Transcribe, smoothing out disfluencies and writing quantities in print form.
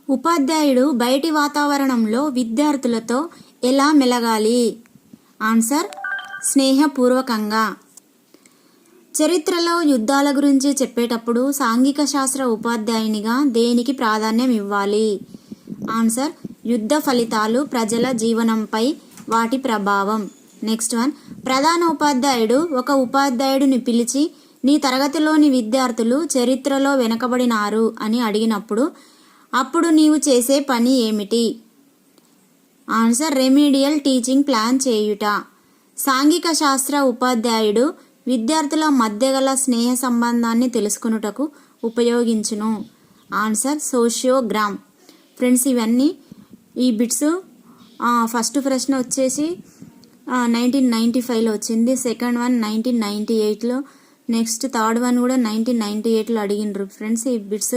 ఉపాధ్యాయుడు బయటి వాతావరణంలో విద్యార్థులతో ఎలా మెలగాలి? ఆన్సర్ స్నేహపూర్వకంగా. చరిత్రలో యుద్ధాల గురించి చెప్పేటప్పుడు సాంఘిక శాస్త్ర ఉపాధ్యాయునిగా దేనికి ప్రాధాన్యం ఇవ్వాలి? ఆన్సర్ యుద్ధ ఫలితాలు, ప్రజల జీవనంపై వాటి ప్రభావం. నెక్స్ట్ వన్, ప్రధాన ఉపాధ్యాయుడు ఒక ఉపాధ్యాయుడిని పిలిచి నీ తరగతిలోని విద్యార్థులు చరిత్రలో వెనుకబడినారు అని అడిగినప్పుడు అప్పుడు నీవు చేసే పని ఏమిటి? ఆన్సర్ రెమిడియల్ టీచింగ్ ప్లాన్ చేయుట. సాంఘిక శాస్త్ర ఉపాధ్యాయుడు విద్యార్థుల మధ్య గల స్నేహ సంబంధాన్ని తెలుసుకొనుటకు ఉపయోగించును. ఆన్సర్ సోషియోగ్రామ్. ఫ్రెండ్స్, ఇవన్నీ ఈ బిట్స్. ఫస్ట్ ప్రశ్న వచ్చేసి 1995లో వచ్చింది, సెకండ్ వన్ 1998లో, నెక్స్ట్ థర్డ్ వన్ కూడా 1998లో అడిగినారు ఫ్రెండ్స్. ఈ బిట్స్